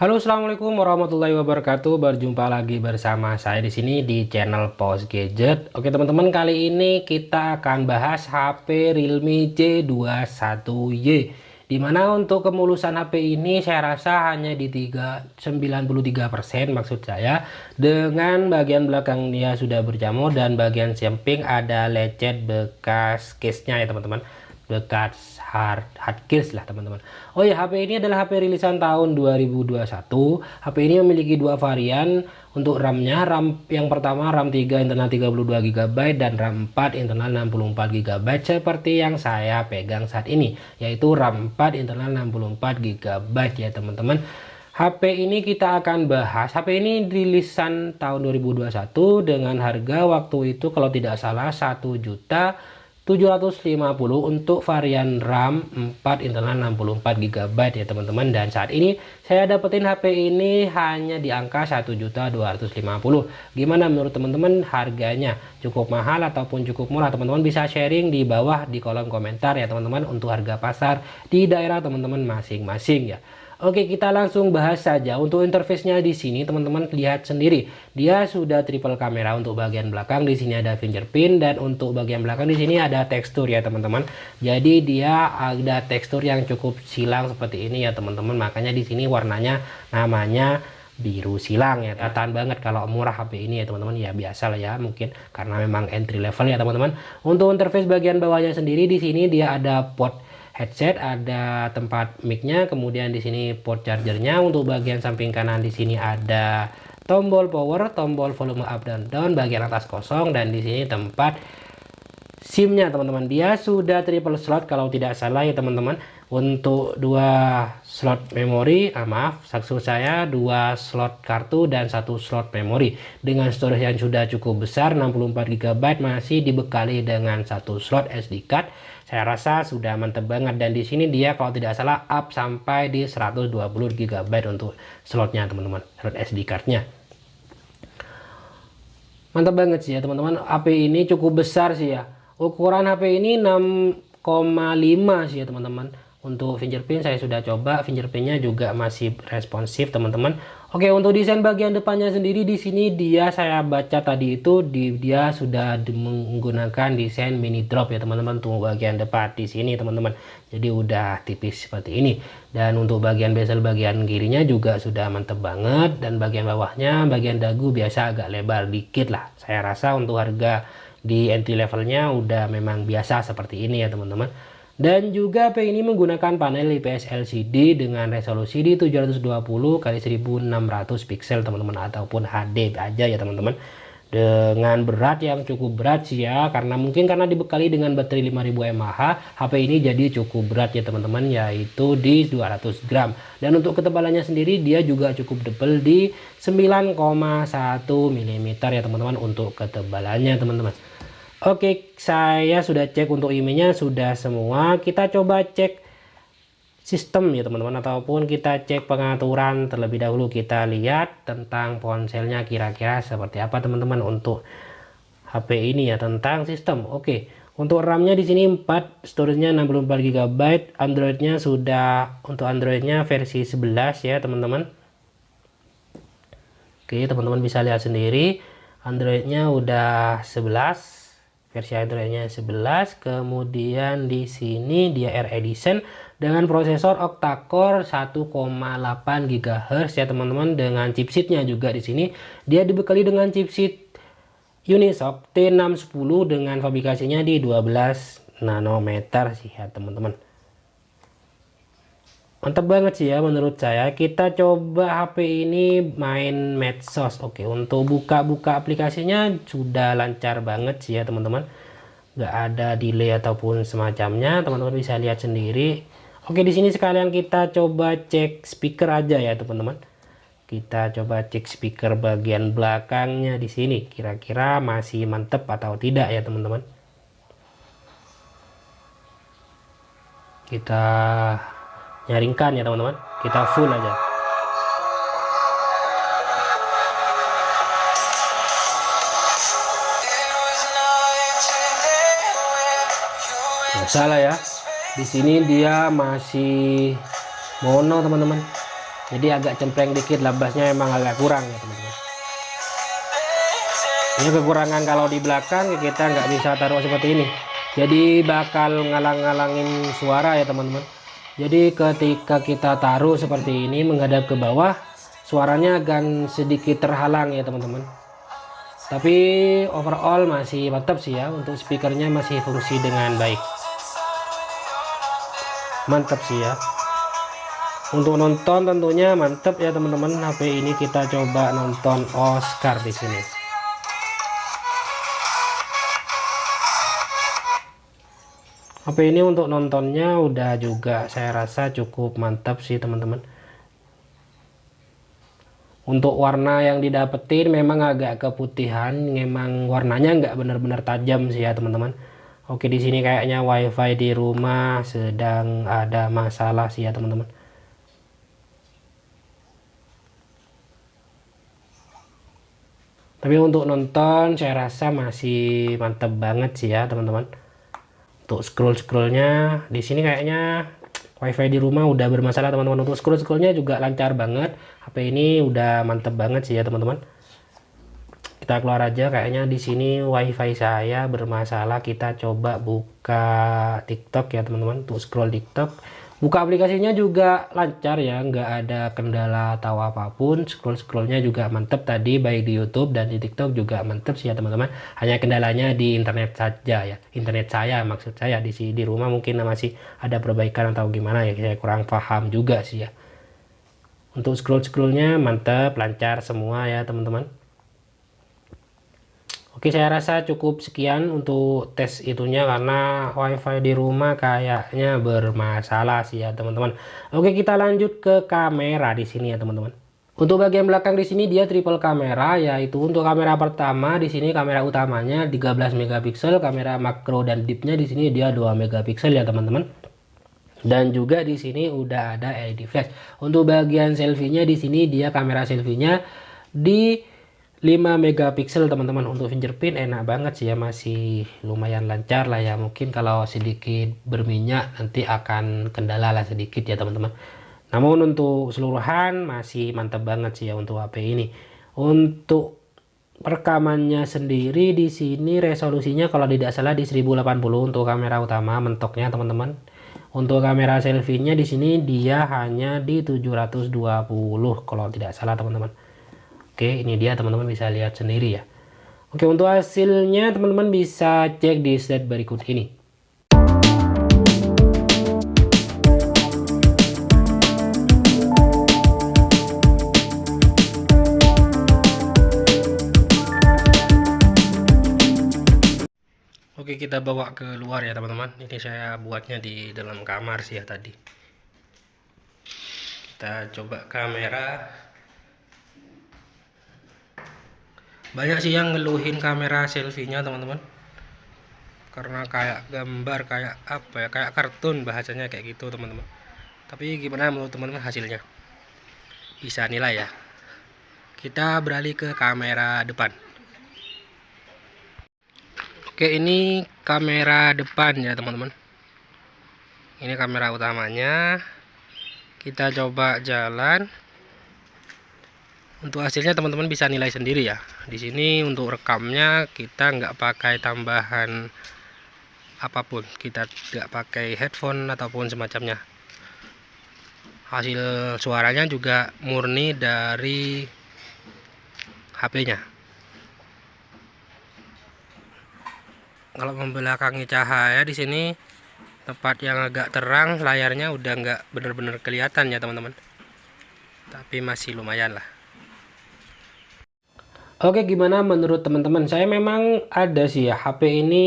Halo, assalamualaikum warahmatullahi wabarakatuh. Berjumpa lagi bersama saya di sini di channel Pos Gadget. Oke teman-teman, kali ini kita akan bahas HP Realme C21Y. Dimana untuk kemulusan HP ini saya rasa hanya di 93% maksud saya. Dengan bagian belakang dia sudah berjamur dan bagian samping ada lecet bekas case-nya ya teman-teman. Bekas hard case lah teman-teman. Oh ya, HP ini adalah HP rilisan tahun 2021. HP ini memiliki dua varian untuk RAM-nya. RAM yang pertama RAM 3 internal 32 GB dan RAM 4 internal 64 GB seperti yang saya pegang saat ini, yaitu RAM 4 internal 64 GB ya teman-teman. HP ini kita akan bahas. HP ini rilisan tahun 2021 dengan harga waktu itu kalau tidak salah 1.750.000 untuk varian RAM 4 internal 64 GB ya teman-teman. Dan saat ini saya dapetin HP ini hanya di angka 1.250.000. Gimana menurut teman-teman harganya? Cukup mahal ataupun cukup murah? Teman-teman bisa sharing di bawah di kolom komentar ya teman-teman untuk harga pasar di daerah teman-teman masing-masing ya. Oke, kita langsung bahas saja. Untuk interface-nya di sini teman-teman lihat sendiri. Dia sudah triple kamera untuk bagian belakang. Di sini ada fingerprint dan untuk bagian belakang di sini ada tekstur ya teman-teman. Jadi dia ada tekstur yang cukup silang seperti ini ya teman-teman. Makanya di sini warnanya namanya biru silang ya. Kelihatan banget kalau murah HP ini ya teman-teman. Ya biasa lah ya, mungkin karena memang entry level ya teman-teman. Untuk interface bagian bawahnya sendiri di sini dia ada port headset, ada tempat mic-nya, kemudian di sini port chargernya. Untuk bagian samping kanan di sini ada tombol power, tombol volume up dan down, bagian atas kosong, dan di sini tempat SIM-nya teman-teman. Dia sudah triple slot kalau tidak salah ya teman-teman. Untuk dua slot memori, maksud saya dua slot kartu dan satu slot memori dengan storage yang sudah cukup besar 64 GB, masih dibekali dengan satu slot SD card. Saya rasa sudah mantep banget, dan di sini dia kalau tidak salah up sampai di 120 GB untuk slotnya teman-teman, slot SD cardnya. Mantap banget sih ya teman-teman. HP ini cukup besar sih ya. Ukuran HP ini 6,5 sih ya teman-teman. Untuk fingerprint saya sudah coba, fingerprintnya juga masih responsif teman-teman. Oke, untuk desain bagian depannya sendiri di sini dia saya baca tadi itu dia sudah menggunakan desain mini drop ya teman-teman. Untuk bagian depan di sini teman-teman. Jadi udah tipis seperti ini. Dan untuk bagian bezel bagian kirinya juga sudah mantep banget, dan bagian bawahnya bagian dagu biasa agak lebar dikit lah. Saya rasa untuk harga di entry levelnya udah memang biasa seperti ini ya teman-teman. Dan juga HP ini menggunakan panel IPS LCD dengan resolusi di 720 x 1600 pixel teman-teman, ataupun HD aja ya teman-teman. Dengan berat yang cukup berat sih ya, karena mungkin karena dibekali dengan baterai 5000 mAh, HP ini jadi cukup berat ya teman-teman, yaitu di 200 gram. Dan untuk ketebalannya sendiri dia juga cukup tebal di 9,1 mm ya teman-teman untuk ketebalannya teman-teman. Oke, saya sudah cek untuk emailnya sudah semua. Kita coba cek sistem ya teman-teman, ataupun kita cek pengaturan terlebih dahulu. Kita lihat tentang ponselnya kira-kira seperti apa teman-teman untuk HP ini ya, tentang sistem. Oke, untuk RAM-nya di sini 4, storage-nya 64 GB, Android-nya sudah, untuk Android-nya versi 11 ya teman-teman. Oke, teman-teman bisa lihat sendiri Android-nya udah 11. Versi Android-nya 11. Kemudian di sini dia Air Edition dengan prosesor octa-core 1,8 GHz ya teman-teman, dengan chipsetnya juga di sini dia dibekali dengan chipset Unisoc T610 dengan fabrikasinya di 12 nanometer sih ya teman-teman. Mantap banget sih ya menurut saya. Kita coba HP ini main medsos. Oke, untuk buka-buka aplikasinya sudah lancar banget sih ya teman-teman. Nggak ada delay ataupun semacamnya. Teman-teman bisa lihat sendiri. Oke, di sini sekalian kita coba cek speaker aja ya teman-teman. Kita coba cek speaker bagian belakangnya di sini. Kira-kira masih mantep atau tidak ya teman-teman. Kita nyaringkan ya teman-teman, kita full aja. Nggak salah ya, di sini dia masih mono teman-teman, jadi agak cempreng dikit, labasnya emang agak kurang ya teman-teman. Ini kekurangan kalau di belakang kita nggak bisa taruh seperti ini, jadi bakal ngalang-ngalangin suara ya teman-teman. Jadi ketika kita taruh seperti ini menghadap ke bawah, suaranya akan sedikit terhalang ya teman-teman. Tapi overall masih mantap sih ya, untuk speakernya masih fungsi dengan baik, mantap sih ya. Untuk nonton tentunya mantap ya teman-teman. HP ini kita coba nonton Oscar di sini. HP ini untuk nontonnya udah juga saya rasa cukup mantap sih teman-teman. Untuk warna yang didapetin memang agak keputihan, memang warnanya nggak benar-benar tajam sih ya teman-teman. Oke, di sini kayaknya WiFi di rumah sedang ada masalah sih ya teman-teman. Tapi untuk nonton saya rasa masih mantap banget sih ya teman-teman. Untuk scrollnya di sini kayaknya WiFi di rumah udah bermasalah teman-teman. Untuk scrollnya juga lancar banget. HP ini udah mantep banget sih ya teman-teman. Kita keluar aja, kayaknya di sini WiFi saya bermasalah. Kita coba buka TikTok ya teman-teman. Untuk scroll TikTok, buka aplikasinya juga lancar ya, nggak ada kendala atau apapun. Scrollnya juga mantep tadi, baik di YouTube dan di TikTok juga mantep sih ya teman-teman. Hanya kendalanya di internet saja ya, internet saya maksud saya. Di rumah mungkin masih ada perbaikan atau gimana ya, saya kurang paham juga sih ya. Untuk scrollnya mantap, lancar semua ya teman-teman. Oke, saya rasa cukup sekian untuk tes itunya, karena WiFi di rumah kayaknya bermasalah sih ya teman-teman. Oke, kita lanjut ke kamera di sini ya teman-teman. Untuk bagian belakang di sini dia triple kamera, yaitu untuk kamera pertama di sini kamera utamanya 13 megapiksel, kamera makro dan deepnya di sini dia 2 megapiksel ya teman-teman. Dan juga di sini udah ada LED flash. Untuk bagian selfie-nya di sini dia kamera selfie-nya di 5 megapiksel teman-teman. Untuk fingerprint enak banget sih ya, masih lumayan lancar lah ya. Mungkin kalau sedikit berminyak nanti akan kendala lah sedikit ya teman-teman. Namun untuk keseluruhan masih mantap banget sih ya untuk HP ini. Untuk rekamannya sendiri di sini resolusinya kalau tidak salah di 1080 untuk kamera utama mentoknya teman-teman. Untuk kamera selfie-nya di sini dia hanya di 720 kalau tidak salah teman-teman. Oke, ini dia teman-teman bisa lihat sendiri ya. Oke, untuk hasilnya teman-teman bisa cek di slide berikut ini. Oke, kita bawa ke luar ya teman-teman. Ini saya buatnya di dalam kamar sih ya tadi. Kita coba kamera. Banyak sih yang ngeluhin kamera selfie-nya teman-teman, karena kayak gambar, kayak apa ya, kayak kartun bahasanya kayak gitu teman-teman. Tapi gimana menurut teman-teman hasilnya? Bisa nilai ya. Kita beralih ke kamera depan. Oke, ini kamera depan ya teman-teman. Ini kamera utamanya. Kita coba jalan. Untuk hasilnya teman-teman bisa nilai sendiri ya. Di sini untuk rekamnya kita nggak pakai tambahan apapun, kita tidak pakai headphone ataupun semacamnya. Hasil suaranya juga murni dari HP-nya. Kalau membelakangi cahaya di sini tempat yang agak terang, layarnya udah nggak benar-benar kelihatan ya teman-teman. Tapi masih lumayan lah. Oke, gimana menurut teman-teman? Saya memang ada sih ya, HP ini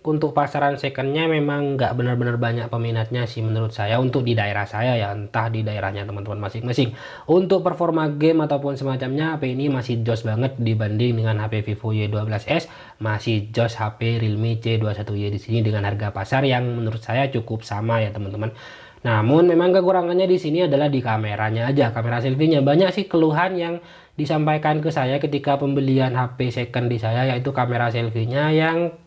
untuk pasaran secondnya memang nggak benar-benar banyak peminatnya sih menurut saya untuk di daerah saya ya, entah di daerahnya teman-teman masing-masing. Untuk performa game ataupun semacamnya HP ini masih jos banget dibanding dengan HP Vivo Y12s, masih jos HP Realme C21y di sini dengan harga pasar yang menurut saya cukup sama ya teman-teman. Namun memang kekurangannya di sini adalah di kameranya aja, kamera selfie-nya. Banyak sih keluhan yang disampaikan ke saya ketika pembelian HP second di saya, yaitu kamera selfie-nya yang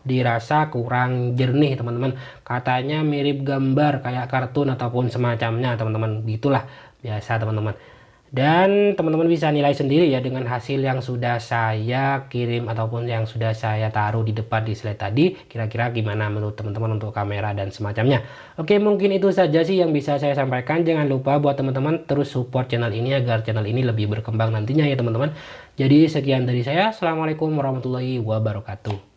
dirasa kurang jernih teman-teman. Katanya mirip gambar kayak kartun ataupun semacamnya teman-teman. Gitulah biasa teman-teman. Dan teman-teman bisa nilai sendiri ya dengan hasil yang sudah saya kirim ataupun yang sudah saya taruh di depan di slide tadi, kira-kira gimana menurut teman-teman untuk kamera dan semacamnya. Oke, mungkin itu saja sih yang bisa saya sampaikan. Jangan lupa buat teman-teman terus support channel ini agar channel ini lebih berkembang nantinya ya teman-teman. Jadi sekian dari saya. Assalamualaikum warahmatullahi wabarakatuh.